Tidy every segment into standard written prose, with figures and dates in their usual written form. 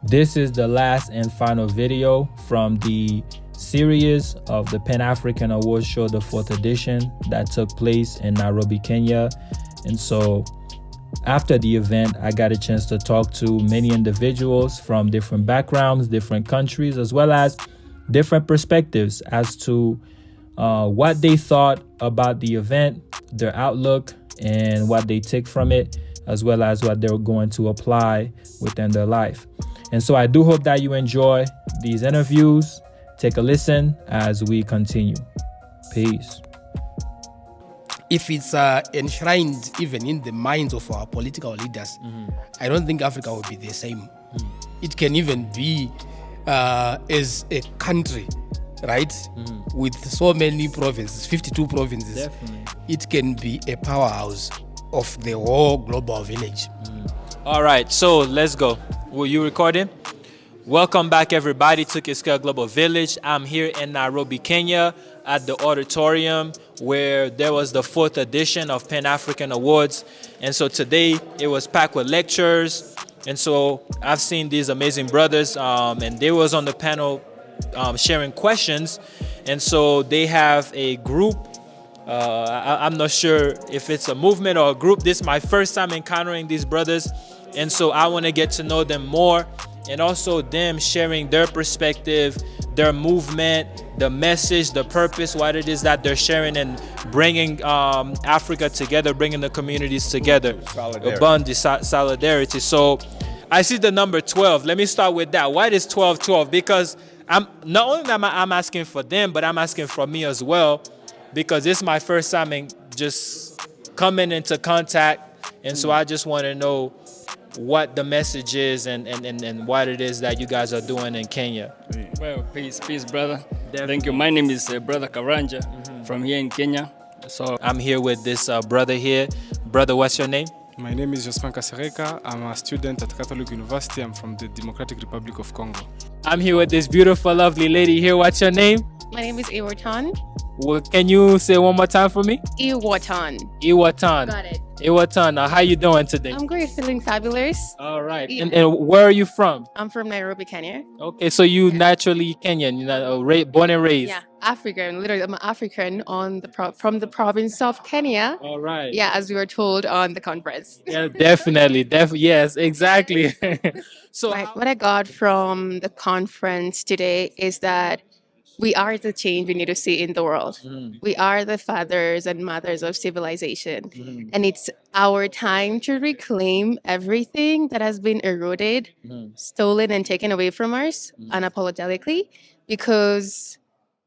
This is the last and final video from the series of the Pan-African Awards Show, the 4th edition that took place in Nairobi, Kenya. And so after the event, I got a chance to talk to many individuals from different backgrounds, different countries, as well as different perspectives as to what they thought about the event, their outlook, and what they take from it, as well as what they're going to apply within their life. And so I do hope that you enjoy these interviews. Take a listen as we continue. Peace. If it's enshrined even in the minds of our political leaders, I don't think Africa will be the same. It can even be as a country, right? With so many provinces, 52 provinces. Definitely. It can be a powerhouse of the whole global village. All right, so let's go. Were you recording? Welcome back, everybody, to Kixkeya Global Village. I'm here in Nairobi, Kenya, at the auditorium where there was the 4th edition of Pan-African Awards. And so today it was packed with lectures. And so I've seen these amazing brothers, and they was on the panel sharing questions. And so they have a group. I'm not sure if it's a movement or a group. This is my first time encountering these brothers. And so I want to get to know them more, and also them sharing their perspective, their movement, the message, the purpose, what it is that they're sharing and bringing Africa together, bringing the communities together. Ubuntu, solidarity. So I see the number 12. Let me start with that. Why is 12? Because I'm not only am I'm asking for them, but I'm asking for me as well, because it's my first time in just coming into contact. And so I just want to know what the message is and what it is that you guys are doing in Kenya. Well, peace, brother. Definitely. Thank you. My name is Brother Karanja from here in Kenya. So I'm here with this brother here. Brother, what's your name? My name is Josman Kasereka. I'm a student at Catholic University. I'm from the Democratic Republic of Congo. I'm here with this beautiful, lovely lady here. What's your name? My name is Iwatan. Well, can you say one more time for me? Iwatan. Iwatan. Got it. Iwatan, how you doing today? I'm great, feeling fabulous. All right. And where are you from? I'm from Nairobi, Kenya. Okay, so you naturally Kenyan, you know, born and raised. Yeah, African. Literally, I'm African from the province of Kenya. All right. Yeah, as we were told on the conference. Yeah, definitely. Yes, exactly. So What I got from the conference today is that we are the change we need to see in the world. We are the fathers and mothers of civilization. And it's our time to reclaim everything that has been eroded, stolen, and taken away from us unapologetically, because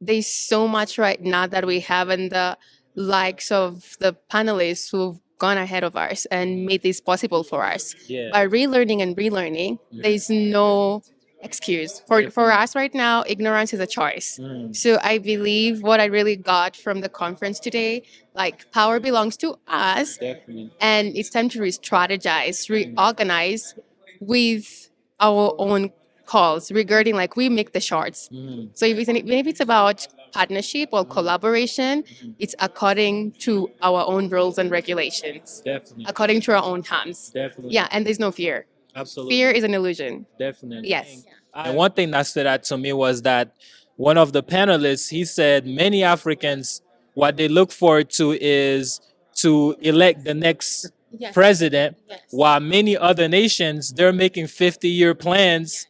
there's so much right now that we have, and the likes of the panelists who've gone ahead of us and made this possible for us. Yeah. By relearning and relearning, there's no excuse. For us right now, ignorance is a choice. So I believe what I really got from the conference today, like, power belongs to us. Definitely. And it's time to re-strategize, reorganize with our own calls regarding, like, we make the shorts. So if it's about partnership or collaboration, it's according to our own rules and regulations. Definitely. According to our own terms. Definitely. Yeah, and there's no fear. Absolutely. Fear is an illusion. Definitely. Yes. And one thing that stood out to me was that one of the panelists, he said many Africans, what they look forward to is to elect the next president, while many other nations, they're making 50-year plans,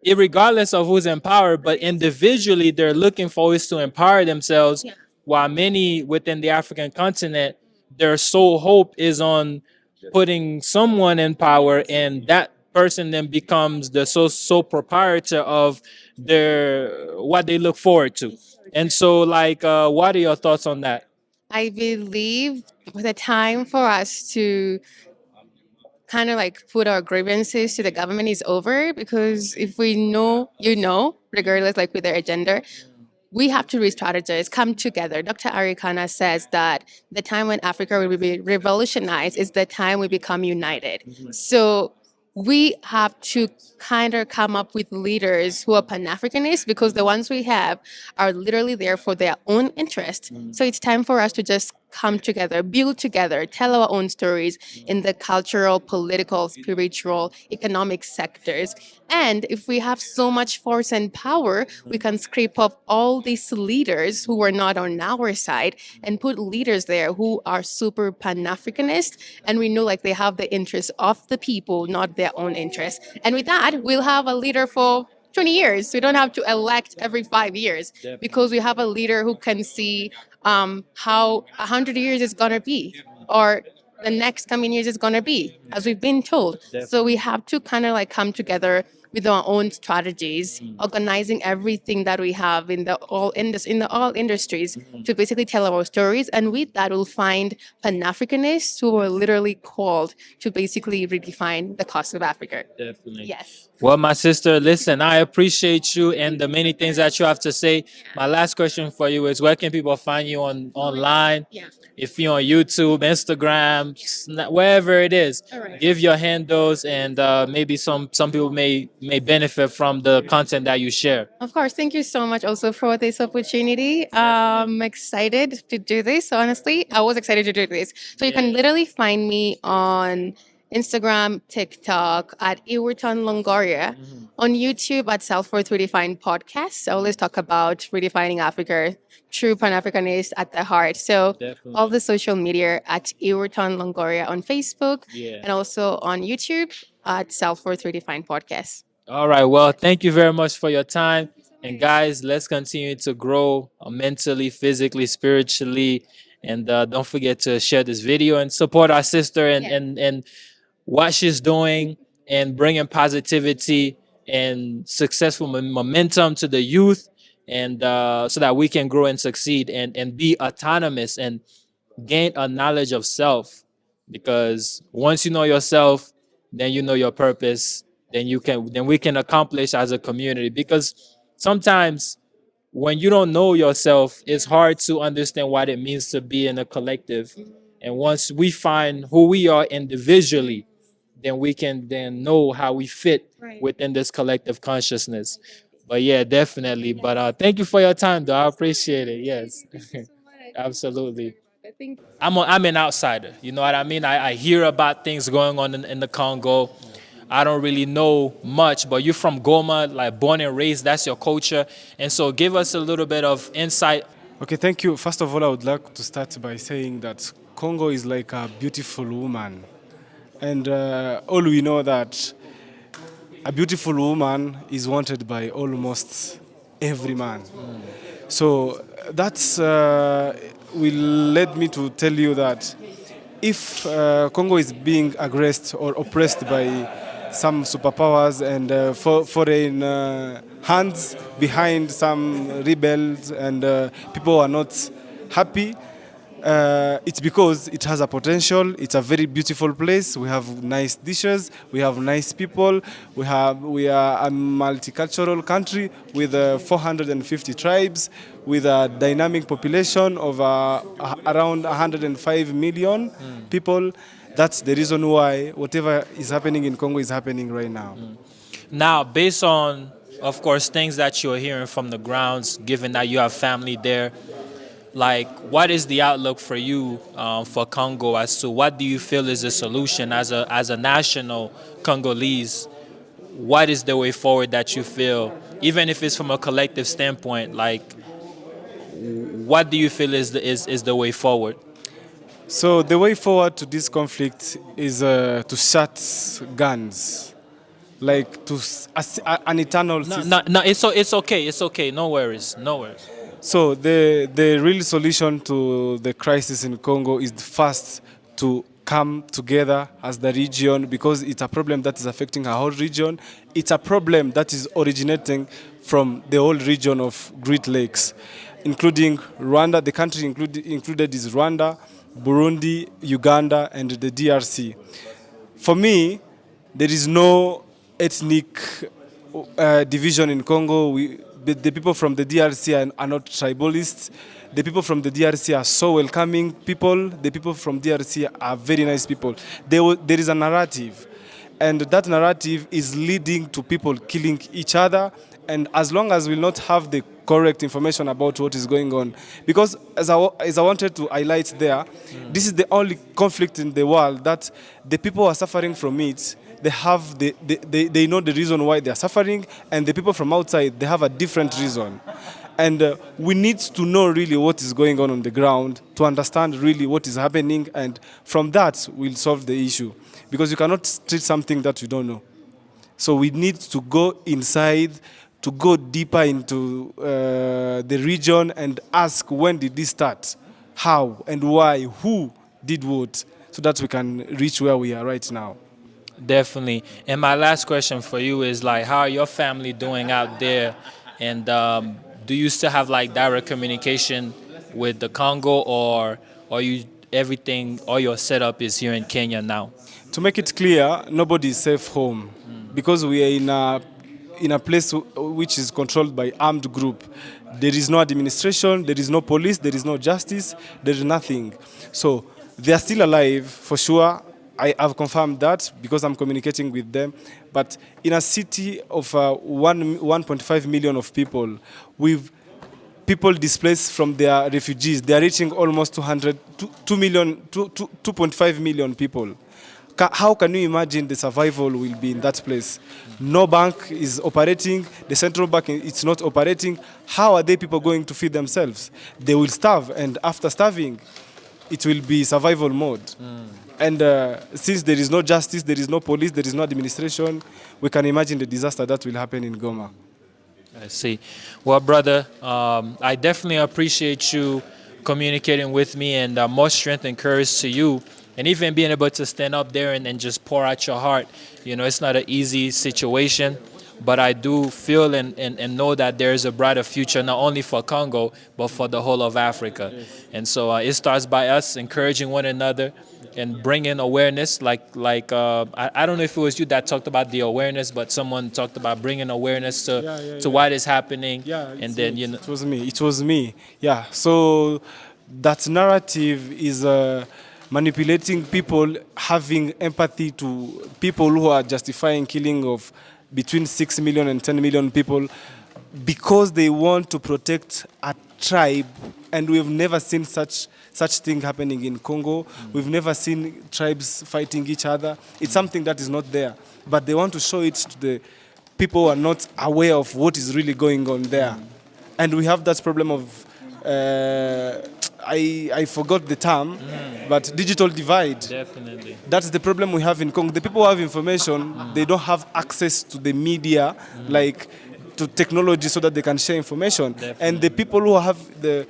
irregardless of who's in power, but individually they're looking for ways to empower themselves, while many within the African continent, their sole hope is on putting someone in power, and that person then becomes the sole proprietor of what they look forward to. And so, like, what are your thoughts on that? I believe the time for us to kind of like put our grievances to the government is over, because if we know, regardless, like, with their agenda, we have to re-strategize, come together. Dr. Arikana says that the time when Africa will be revolutionized is the time we become united. So we have to kind of come up with leaders who are Pan-Africanists, because the ones we have are literally there for their own interest. So it's time for us to just come together, build together, tell our own stories in the cultural, political, spiritual, economic sectors. And if we have so much force and power, we can scrape up all these leaders who are not on our side and put leaders there who are super pan-Africanist. And we know like they have the interests of the people, not their own interests. And with that, we'll have a leader for 20 years. We don't have to elect every 5 years because we have a leader who can see how 100 years is going to be or the next coming years is going to be, as we've been told. So we have to kind of like come together with our own strategies, organizing everything that we have in the all industries to basically tell our stories. And with that, we'll find Pan-Africanists who are literally called to basically redefine the cost of Africa. Definitely. Yes. Well, my sister, listen, I appreciate you and the many things that you have to say. My last question for you is where can people find you online? Yeah. If you're on YouTube, Instagram, wherever it is, All right. give your handles and maybe some people may benefit from the content that you share. Of course. Thank you so much also for this opportunity. I'm excited to do this. Honestly, I was excited to do this. So you can literally find me on Instagram, TikTok at Iwerton Longoria, on YouTube at Self-Worth Redefined Podcast. I always talk about redefining Africa, true Pan-Africanist at the heart. So Definitely. all the social media at Iwerton Longoria on Facebook Yeah. and also on YouTube at Self-Worth Redefined Podcast. All right. Well, thank you very much for your time. And guys, let's continue to grow mentally, physically, spiritually. And don't forget to share this video and support our sister and what she's doing and bringing positivity and successful momentum to the youth. And so that we can grow and succeed and be autonomous and gain a knowledge of self, because once you know yourself, then you know your purpose, then we can accomplish as a community, because sometimes when you don't know yourself, it's hard to understand what it means to be in a collective. And once we find who we are individually, then we can then know how we fit within this collective consciousness. But yeah, definitely. But thank you for your time, though. I appreciate it. Yes. Absolutely. I'm an outsider. You know what I mean? I hear about things going on in the Congo. I don't really know much, but you're from Goma, like born and raised. That's your culture, and so give us a little bit of insight. Okay, thank you. First of all, I would like to start by saying that Congo is like a beautiful woman. And all we know that a beautiful woman is wanted by almost every man. So that's will lead me to tell you that if Congo is being aggressed or oppressed by some superpowers and foreign hands behind some rebels and people are not happy, it's because it has a potential. It's a very beautiful place. We have nice dishes. We have nice people. We are a multicultural country with 450 tribes, with a dynamic population of around 105 million people. That's the reason why whatever is happening in Congo is happening right now. Now, based on, of course, things that you're hearing from the grounds, given that you have family there, like, what is the outlook for you for Congo as to what do you feel is the solution as a national Congolese? What is the way forward that you feel, even if it's from a collective standpoint? Like, what do you feel is the way forward? So the way forward to this conflict is to shut guns, like an eternal. No, it's okay. It's okay. No worries. No worries. So the real solution to the crisis in Congo is first to come together as the region, because it's a problem that is affecting our whole region. It's a problem that is originating from the whole region of Great Lakes, including Rwanda. The country included is Rwanda, Burundi, Uganda, and the DRC. For me, there is no ethnic division in Congo. The people from the DRC are not tribalists. The people from the DRC are so welcoming people. The people from DRC are very nice people. There is a narrative. And that narrative is leading to people killing each other. And as long as we'll not have the correct information about what is going on, because as I wanted to highlight there, this is the only conflict in the world that the people who are suffering from it, they know the reason why they are suffering, and the people from outside, they have a different reason. And we need to know really what is going on the ground to understand really what is happening, and from that we'll solve the issue, because you cannot treat something that you don't know. So we need to go inside, to go deeper into the region and ask, when did this start, how and why, who did what, so that we can reach where we are right now. Definitely. And my last question for you is like, how are your family doing out there? And do you still have like direct communication with the Congo, or you everything, all your setup is here in Kenya now? To make it clear, nobody is safe home, because we are in a place which is controlled by armed group. There is no administration, there is no police, there is no justice, there is nothing. So they are still alive for sure. I have confirmed that because I'm communicating with them. But in a city of 1.5 million of people, with people displaced from their refugees, they are reaching almost 2.5 million people. How can you imagine the survival will be in that place? No bank is operating, the central bank is not operating. How are they people going to feed themselves? They will starve, and after starving, it will be survival mode. And since there is no justice, there is no police, there is no administration, we can imagine the disaster that will happen in Goma. I see. Well, brother, I definitely appreciate you communicating with me, and more strength and courage to you. And even being able to stand up there and just pour out your heart. You know, it's not an easy situation, but I do feel and know that there is a brighter future, not only for Congo, but for the whole of Africa. Yes. And so it starts by us encouraging one another and bringing awareness. I don't know if it was you that talked about the awareness, but someone talked about bringing awareness to what is happening. Yeah, and then you know, it was me. Yeah. So that narrative is manipulating people, having empathy to people who are justifying killing of between 6 million and 10 million people because they want to protect a tribe. And we've never seen such thing happening in Congo. We've never seen tribes fighting each other. It's something that is not there. But they want to show it to the people who are not aware of what is really going on there. And we have that problem of I forgot the term, but digital divide. definitely. That's the problem we have in Congo. The people who have information, they don't have access to the media, like to technology, so that they can share information. Definitely. And the people who have the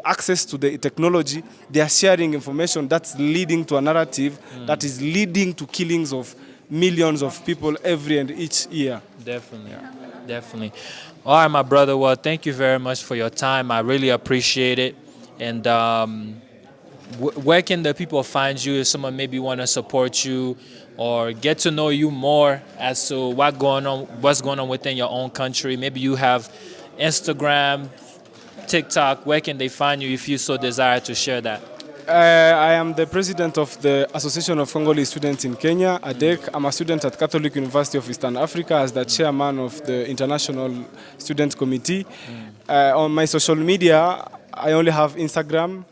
access to the technology, they are sharing information that's leading to a narrative that is leading to killings of millions of people every and each year. Definitely. Definitely. All right, my brother. Well, thank you very much for your time. I really appreciate it. And where can the people find you if someone maybe want to support you or get to know you more as to what's going on within your own country? Maybe you have Instagram, TikTok. Where can they find you if you so desire to share that? I am the president of the Association of Congolese Students in Kenya, ADEC. I'm a student at Catholic University of Eastern Africa as the chairman of the International Student Committee. On my social media, I only have Instagram.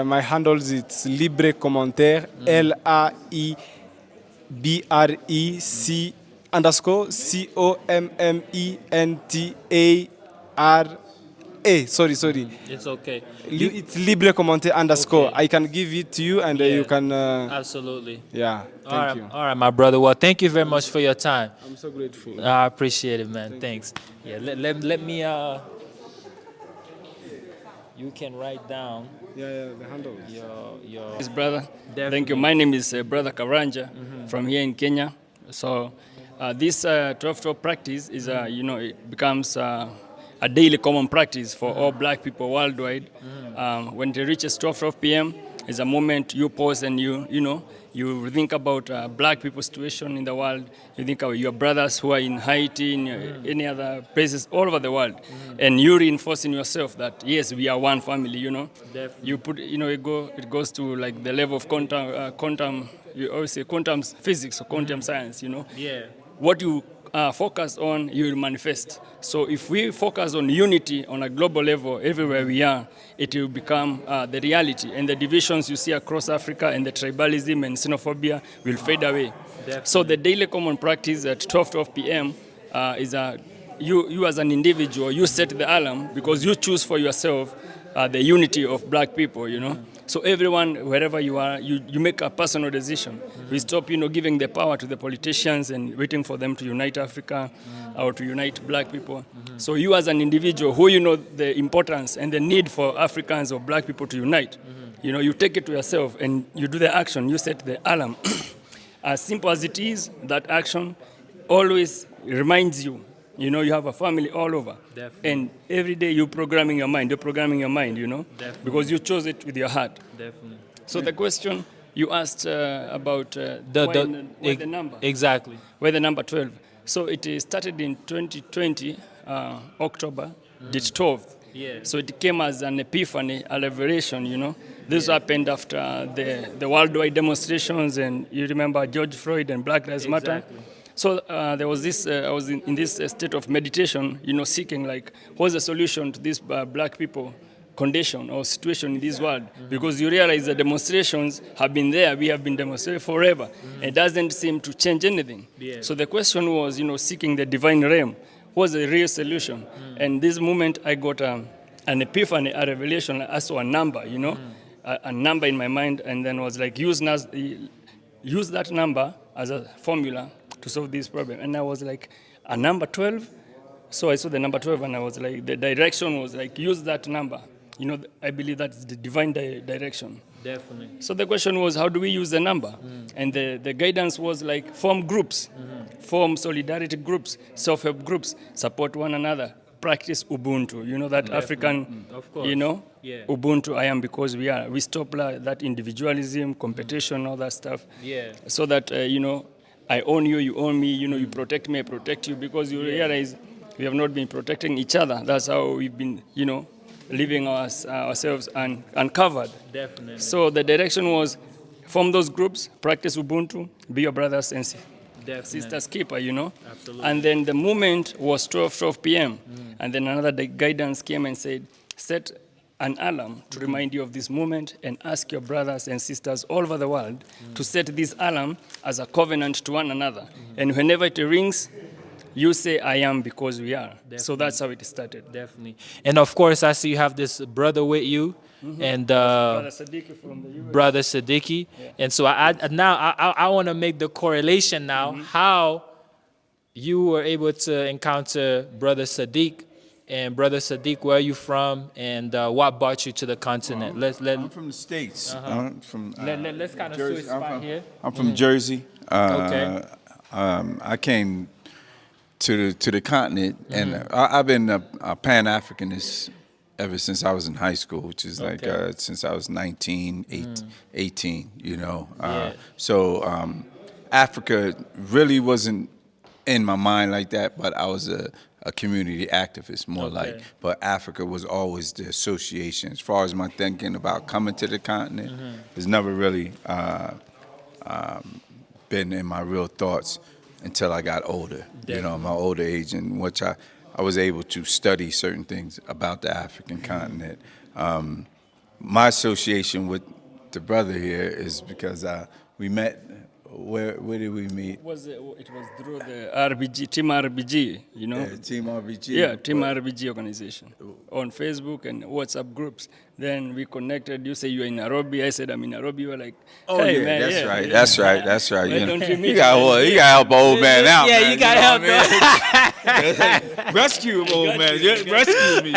My handles, it's Libre Commentaire, LAIBRE_COMMENTARA. Sorry. It's okay. It's Libre Commentaire _ Okay. I can give it to you, and you can. Absolutely. Yeah. Thank you. All right, my brother. Well, thank you very much for your time. I'm so grateful. I appreciate it, man. Thanks. Yeah. Let me. You can write down The handles. your. Yes, brother. Definitely. Thank you. My name is Brother Karanja from here in Kenya. So this 12-12 practice is, it becomes a daily common practice for all black people worldwide. When it reaches 12 p.m., is a moment you pause and you think about black people's situation in the world. You think of your brothers who are in Haiti, in any other places all over the world. And you reinforce in yourself that, yes, we are one family, Definitely. You put, it goes to like the level of quantum, you always say quantum physics or quantum science, Yeah. what you focus on, you will manifest. So if we focus on unity on a global level, everywhere we are, it will become the reality. And the divisions you see across Africa and the tribalism and xenophobia will fade away. So the daily common practice at 12 p.m. Is you as an individual, you set the alarm because you choose for yourself the unity of black people. So everyone, wherever you are, you make a personal decision. We stop, giving the power to the politicians and waiting for them to unite Africa or to unite black people. So you as an individual, who you know the importance and the need for Africans or black people to unite, you take it to yourself and you do the action. You set the alarm. As simple as it is, that action always reminds you. You have a family all over. Definitely. And every day you're programming your mind, Definitely. because you chose it with your heart. Definitely. So the question you asked about why the number? Exactly. Why the number 12? So it started in 2020, October, the 12th. Yeah. So it came as an epiphany, a revelation. This happened after the worldwide demonstrations, and you remember George Floyd and Black Lives Matter. Exactly. So there was this, I was in this state of meditation, seeking what's the solution to this black people condition or situation in this world? Because you realize the demonstrations have been there, we have been demonstrating forever. It doesn't seem to change anything. Yeah. So the question was, seeking the divine realm. What's the real solution? And this moment I got an epiphany, a revelation, I saw a number, a number in my mind, and then was like, use that number as a formula to solve this problem. And I was like, a number 12? So I saw the number 12 and I was like, the direction was like, use that number. I believe that's the divine direction. Definitely. So the question was, how do we use the number? And the guidance was like, form groups, form solidarity groups, self-help groups, support one another, practice Ubuntu. That African, Of course. Yeah. Ubuntu, I am because we are. We stop that individualism, competition, all that stuff. Yeah. So that, I own you, you own me, you protect me, I protect you, because you realize we have not been protecting each other. That's how we've been, leaving ourselves uncovered. Definitely. So the direction was, form those groups, practice Ubuntu, be your brothers and sisters keeper, Absolutely. And then the movement was 12 p.m. And then another guidance came and said, set an alarm to remind you of this moment and ask your brothers and sisters all over the world to set this alarm as a covenant to one another. And whenever it rings, you say, I am because we are. Definitely. So that's how it started. Definitely. And of course, I see you have this brother with you, and Brother Sadiq from the US. brother Siddiqui. Yeah. And so I want to make the correlation now, how you were able to encounter brother Sadiq. And brother Sadiq, where are you from, and what brought you to the continent? I'm from the States. I'm from Let's kind of Jersey. switch spot here. I'm from Jersey. Okay. I came to the continent, and I've been a Pan-Africanist ever since I was in high school, which is since I was 19, 18, Yeah. So Africa really wasn't in my mind like that, but I was a community activist, more like. But Africa was always the association. As far as my thinking about coming to the continent, it's never really been in my real thoughts until I got older. My older age, in which I was able to study certain things about the African continent. My association with the brother here is because we met. Where did we meet? It was through the RBG, Team RBG, Yeah, Team RBG. Yeah, Team RBG organization on Facebook and WhatsApp groups. Then we connected. You say you're in Nairobi. I said I'm in Nairobi. You were like, Oh hey, yeah, man, that's yeah, right. yeah. That's right. That's right. Why don't you meet you got help an old man out. Yeah, man, you gotta know help what Rescue him, old man. Rescue me.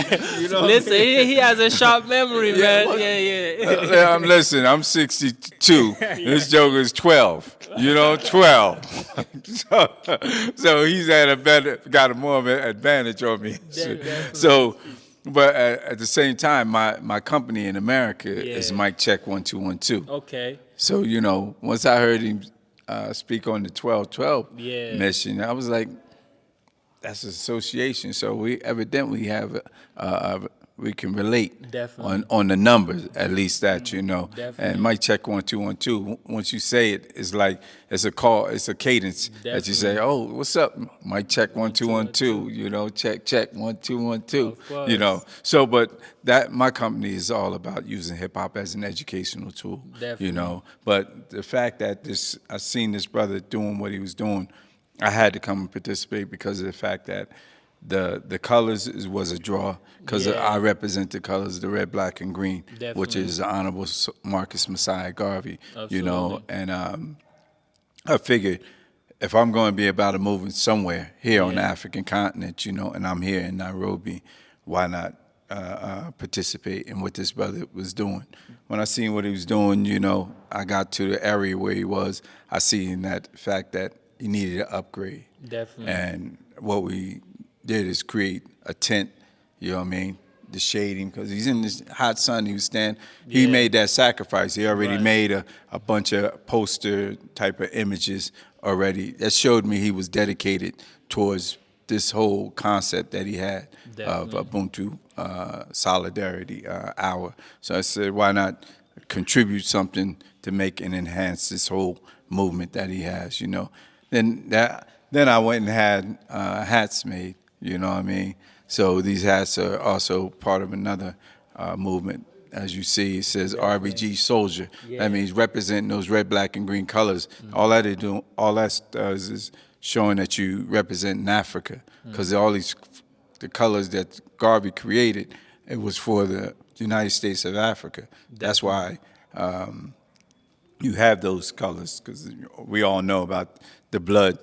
Listen, he has a sharp memory, man. what- Yeah. I'm 62. This joker is 12. 12. so he's got a more of an advantage on me. So, but at the same time, my company in America is Mike Check 1212. Okay. So once I heard him speak on the 1212 Yeah. mission, I was like, that's an association. So we evidently have a we can relate Definitely. on the numbers, at least that, you know. Definitely. And mic check 1 2 1 2. Once you say it, it's like it's a call, it's a cadence that you say, Definitely. "Oh, what's up?" Mic check 1 2 1 2. You know, check 1 2 1 2. Of course. You know. So, but that my company is all about using hip hop as an educational tool. Definitely. You know. But the fact that I seen this brother doing what he was doing, I had to come and participate because of the fact that the colors was a draw because Yeah. I represent the colors, the red, black, and green, which Definitely. is the Honorable Marcus Messiah Garvey. You know, Absolutely. and I figured if I'm going to be about a movement somewhere here on the Yeah. African continent, you know, and I'm here in Nairobi, why not participate in what this brother was doing? When I seen what he was doing, you know, I got to the area where he was. I seen that fact that he needed an upgrade. Definitely. And what we did is create a tent, you know what I mean, to shade him because he's in this hot sun. He was standing. He Yeah. made that sacrifice. He already Right. made a bunch of poster type of images already. That showed me he was dedicated towards this whole concept that he had of Definitely. Ubuntu solidarity hour. So I said, why not contribute something to make and enhance this whole movement that he has, you know? Then I went and had hats made, you know what I mean? So these hats are also part of another movement. As you see, it says RBG Soldier. Yeah. That means representing those red, black, and green colors. All that does is showing that you represent in Africa, because all the colors that Garvey created, it was for the United States of Africa. That's why you have those colors, because we all know about the blood,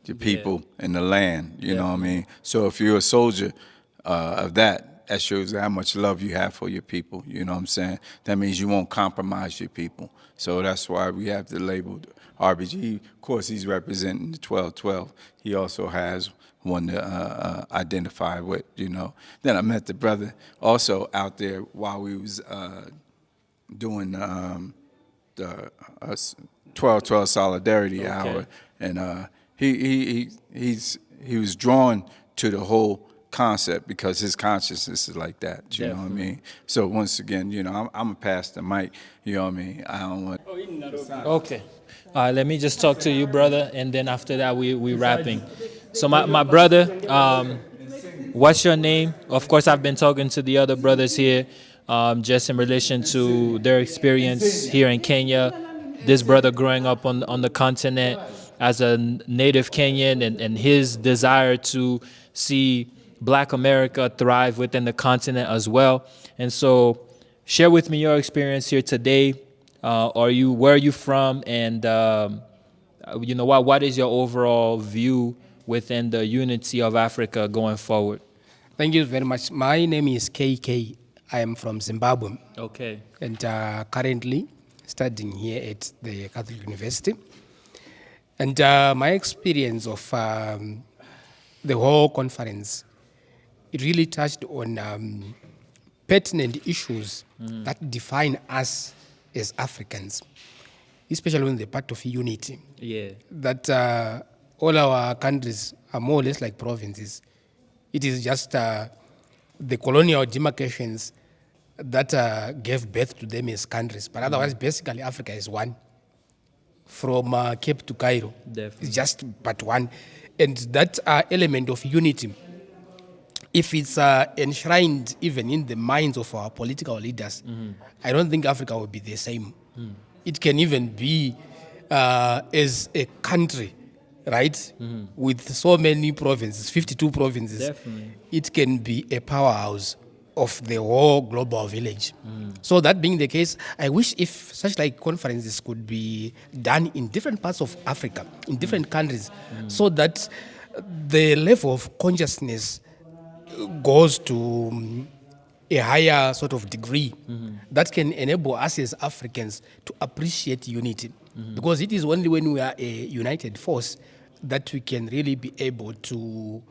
the people, and the land, you know what I mean? So if you're a soldier of that shows how much love you have for your people, you know what I'm saying? That means you won't compromise your people. So that's why we have the label RBG. Of course, he's representing the 1212. He also has one to identify with, you know. Then I met the brother also out there while we was doing the 1212 Solidarity Hour, and he was drawn to the whole concept because his consciousness is like that. You know what I mean? So once again, you know, I'm a pastor, Mike. You know what I mean? I don't want. Okay. All right, let me just talk to you, brother, and then after that we wrapping. So my brother, what's your name? Of course, I've been talking to the other brothers here, just in relation to their experience here in Kenya. This brother growing up on the continent as a native Kenyan, and his desire to see Black America thrive within the continent as well. And so, share with me your experience here today. Where are you from, and you know what is your overall view within the unity of Africa going forward? Thank you very much. My name is KK. I am from Zimbabwe Okay. and currently studying here at the Catholic University. And my experience of the whole conference, it really touched on pertinent issues that define us as Africans, especially in the part of unity. Yeah. That all our countries are more or less like provinces. It is just the colonial demarcations that gave birth to them as countries. But otherwise, basically, Africa is one. From Cape to Cairo. Definitely. It's just but one. And that element of unity, if it's enshrined even in the minds of our political leaders, I don't think Africa will be the same. It can even be as a country, right? With so many provinces, 52 provinces. Definitely. It can be a powerhouse of the whole global village. So that being the case, I wish if such like conferences could be done in different parts of Africa, in different countries, so that the level of consciousness goes to a higher sort of degree that can enable us as Africans to appreciate unity. Because it is only when we are a united force that we can really be able to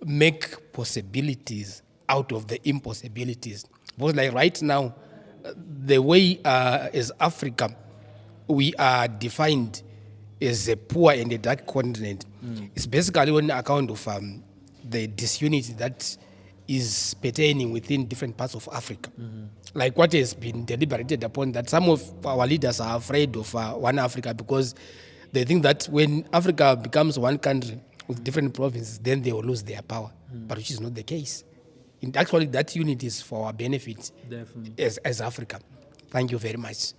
make possibilities out of the impossibilities. Because like right now, the way as Africa, we are defined as a poor and a dark continent. It's basically on account of the disunity that is pertaining within different parts of Africa. Like what has been deliberated upon, that some of our leaders are afraid of one Africa because they think that when Africa becomes one country with different provinces, then they will lose their power, but which is not the case. Actually, that unity is for our benefit. Definitely. As Africa. Thank you very much.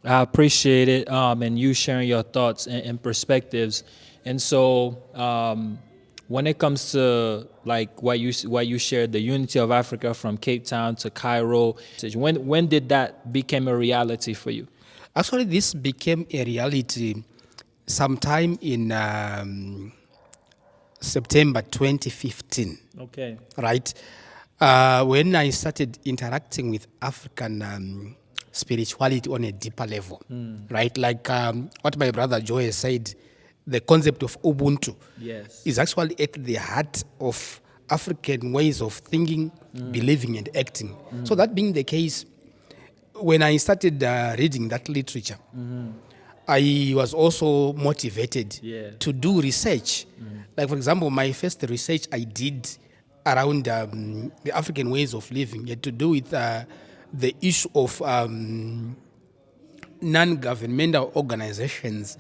I appreciate it, and you sharing your thoughts and perspectives. And so, when it comes to like what you shared, the unity of Africa from Cape Town to Cairo, when did that become a reality for you? Actually, this became a reality sometime in September 2015. Okay. Right? When I started interacting with African spirituality on a deeper level, right? Like what my brother Joe has said, the concept of Ubuntu Yes. is actually at the heart of African ways of thinking, believing, and acting. So that being the case, when I started reading that literature, I was also motivated to do research. Like, for example, my first research I did around the African ways of living had to do with the issue of non-governmental organizations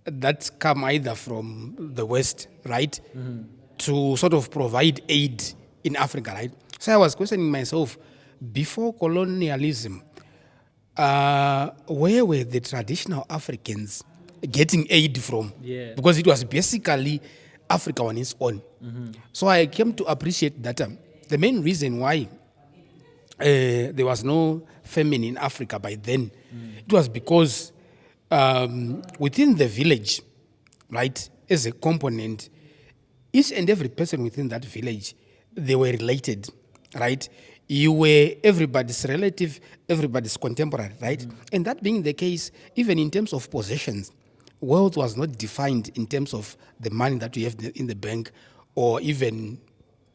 that come either from the West, right, to sort of provide aid in Africa, right? So I was questioning myself, before colonialism, where were the traditional Africans getting aid from? Yeah. Because it was basically Africa on its own. So I came to appreciate that the main reason why there was no famine in Africa by then, it was because within the village, right, as a component, each and every person within that village, they were related, right? You were everybody's relative, everybody's contemporary, right? And that being the case, even in terms of possessions, wealth was not defined in terms of the money that you have in the bank or even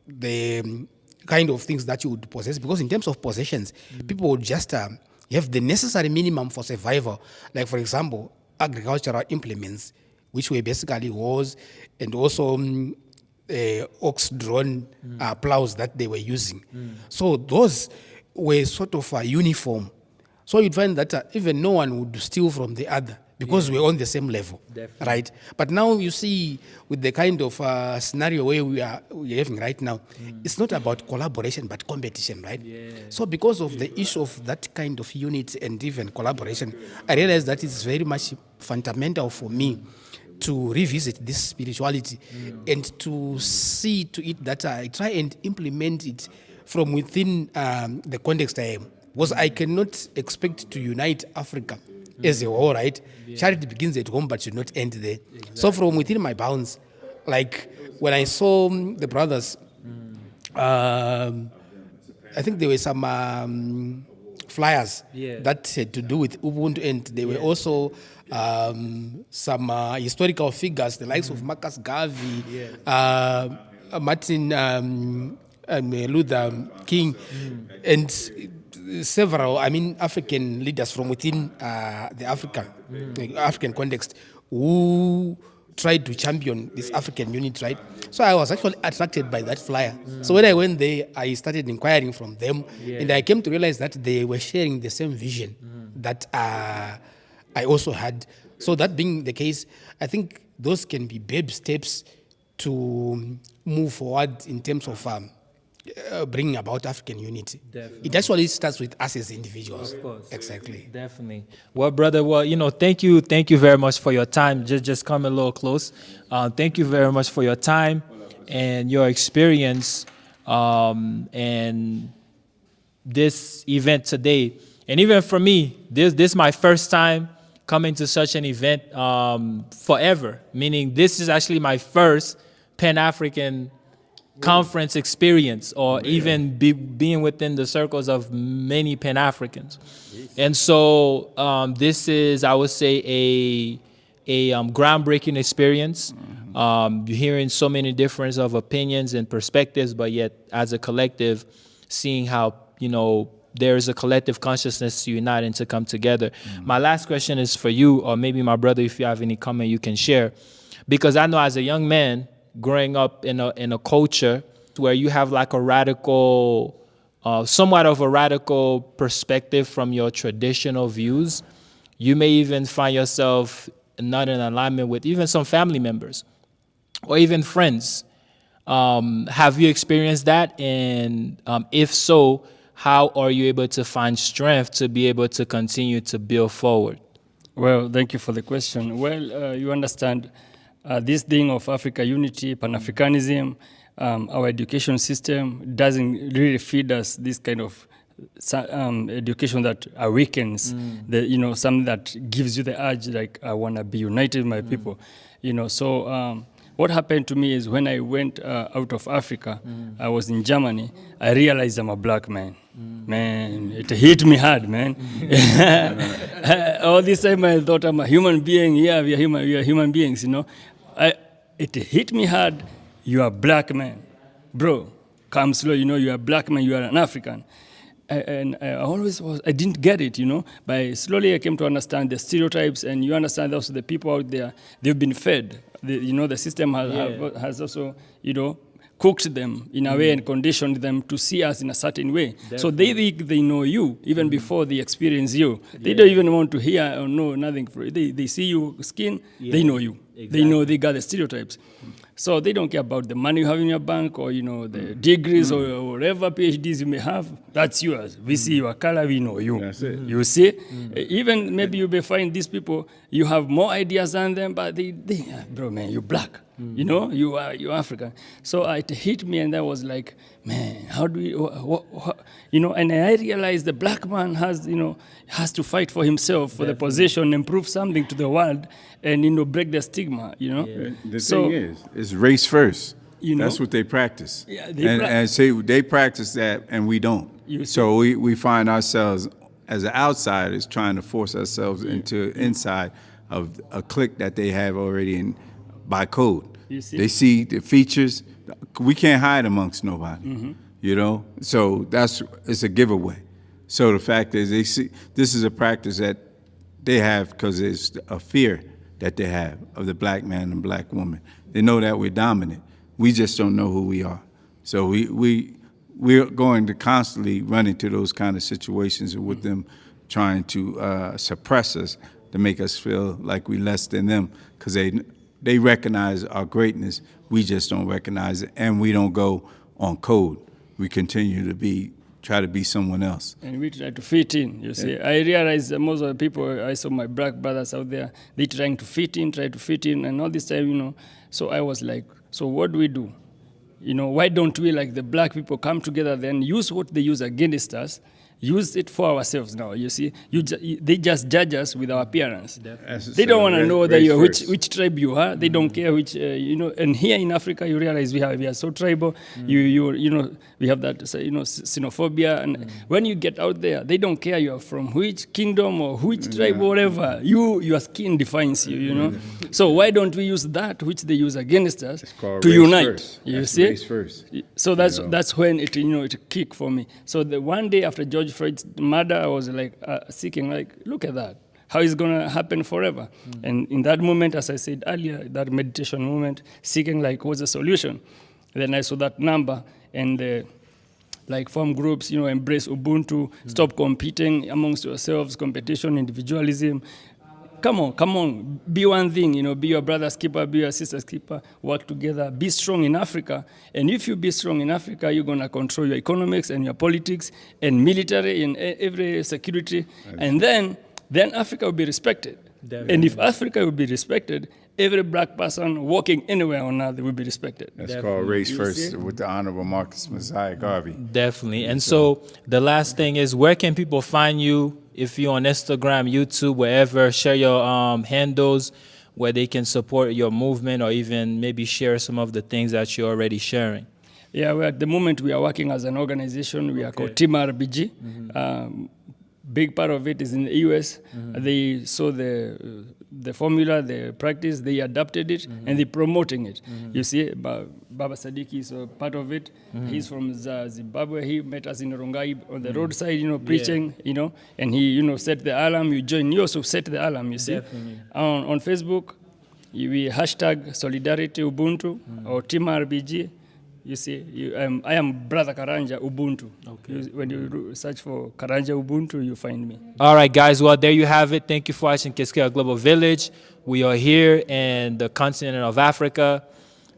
the kind of things that you would possess. Because in terms of possessions, people would just have the necessary minimum for survival. Like, for example, agricultural implements, which were basically hoes and also ox-drawn plows that they were using. So those were sort of uniform. So you'd find that even no one would steal from the other because we're on the same level, right? But now you see, with the kind of scenario where we're having right now, it's not about collaboration but competition, right? So because of the issue of that kind of unity and even collaboration, I realized that it's very much fundamental for me to revisit this spirituality and to see to it that I try and implement it from within the context I am. Because I cannot expect to unite Africa as a whole, right? Charity begins at home but should not end there. So from within my bounds, like when I saw the brothers, I think there were some flyers that had to do with Ubuntu, and there were also some historical figures, the likes of Marcus Garvey, Martin Luther King, and several, African leaders from within the African context who tried to champion this African unity, right? So I was actually attracted by that flyer. So when I went there, I started inquiring from them, and I came to realize that they were sharing the same vision that I also had. So that being the case, I think those can be baby steps to move forward in terms of bringing about African unity. Definitely. It actually starts with us as individuals. Of course. Exactly. Definitely. Well, brother, thank you very much for your time. Just come a little close. Thank you very much for your time and your experience and this event today. And even for me, this is my first time coming to such an event forever, meaning this is actually my first Pan-African conference experience, or even being within the circles of many Pan-Africans. And so this is, I would say, a groundbreaking experience. Hearing so many difference of opinions and perspectives, but yet as a collective, seeing how, there is a collective consciousness to unite and to come together. My last question is for you, or maybe my brother, if you have any comment you can share, because I know as a young man growing up in a culture where you have like a radical, somewhat of a radical perspective from your traditional views, you may even find yourself not in alignment with even some family members or even friends. Have you experienced that? And if so, how are you able to find strength to be able to continue to build forward? Well, thank you for the question. Well, you understand this thing of Africa unity, Pan-Africanism, our education system doesn't really feed us this kind of education that awakens, something that gives you the urge, like, I want to be united with my people. So what happened to me is when I went out of Africa, I was in Germany, I realized I'm a black man. Man, it hit me hard, man. All this time I thought I'm a human being. Yeah, we are human beings, It hit me hard. You are a black man. Bro, come slow, you are a black man, you are an African. And I didn't get it, But slowly I came to understand the stereotypes, and you understand also the people out there, they've been fed. The system has also, cooked them in a way and conditioned them to see us in a certain way. Definitely. So they think they know you even before they experience you. They don't even want to hear or know nothing. They see you skin, they know you. Exactly. They know they got the stereotypes. So they don't care about the money you have in your bank or, the degrees or whatever PhDs you may have. That's yours. We see your color, we know you. That's it. You see? Even maybe you may find these people, you have more ideas than them, but they bro, man, you're black. You're African. So it hit me, and I was like, man, how do we, and I realized the black man has to fight for himself, for the position, and prove something to the world, and break the stigma, The thing is, it's race first. That's what they practice. Yeah, and say they practice that, and we don't. So we find ourselves as outsiders trying to force ourselves into inside of a clique that they have already in by code. They see the features. We can't hide amongst nobody, So it's a giveaway. So the fact is, they see this is a practice that they have because it's a fear that they have of the black man and black woman. They know that we're dominant. We just don't know who we are. So we're going to constantly run into those kind of situations with them trying to suppress us to make us feel like we're less than them because they recognize our greatness. We just don't recognize it, and we don't go on code. We continue to try to be someone else. And we try to fit in, you see. I realize that most of the people, I saw my black brothers out there, they try to fit in, and all this time, so I was like, so what do we do? Why don't we, like the black people, come together then, use what they use against us, use it for ourselves now, you see. They just judge us with our appearance. They don't want to know that you're which tribe you are. They don't care which, and here in Africa, you realize we are so tribal. We have that, xenophobia. And when you get out there, they don't care you're from which kingdom or which tribe or whatever. Your skin defines you, So why don't we use that which they use against us to unite? First. You That's see? race first. So that's when it kicked for me. So the one day after George Floyd's murder, I was like seeking, like, look at that. How is it going to happen forever? And in that moment, as I said earlier, that meditation moment, seeking, like, what's the solution? Then I saw that number and form groups, embrace Ubuntu, stop competing amongst yourselves, competition, individualism. Come on, be one thing, be your brother's keeper, be your sister's keeper, work together, be strong in Africa. And if you be strong in Africa, you're going to control your economics and your politics and military and every security. And then Africa will be respected. Definitely. And if Africa will be respected, every black person walking anywhere on earth will be respected. That's called race first with the Honorable Marcus Messiah Garvey. Definitely. And so the last thing is, where can people find you? If you're on Instagram, YouTube, wherever, share your handles where they can support your movement or even maybe share some of the things that you're already sharing. Yeah, at the moment we are working as an organization. We are called Team RBG. Big part of it is in the US. They saw the formula, the practice, they adapted it, and they're promoting it. You see, Baba Sadiki is a part of it. He's from Zimbabwe. He met us in Rongai on the roadside, preaching, and he, set the alarm. You join, you also set the alarm, you see. Definitely. On Facebook, we hashtag Solidarity Ubuntu or Team RBG. You see, I am Brother Karanja Ubuntu. Okay. When you search for Karanja Ubuntu, you find me. All right, guys. Well, there you have it. Thank you for watching Kixkeya Global Village. We are here in the continent of Africa,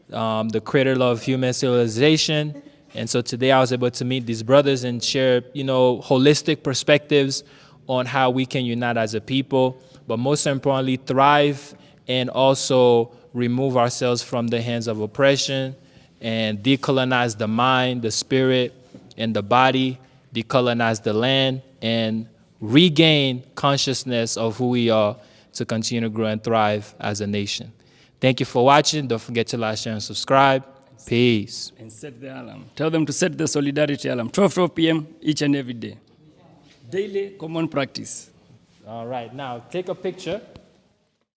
the cradle of human civilization. And so today I was able to meet these brothers and share, holistic perspectives on how we can unite as a people, but most importantly, thrive and also remove ourselves from the hands of oppression and decolonize the mind, the spirit, and the body, decolonize the land, and regain consciousness of who we are to continue to grow and thrive as a nation. Thank you for watching. Don't forget to like, share, and subscribe. Peace. And set the alarm. Tell them to set the solidarity alarm. 12 p.m. each and every day. Daily common practice. All right, now take a picture.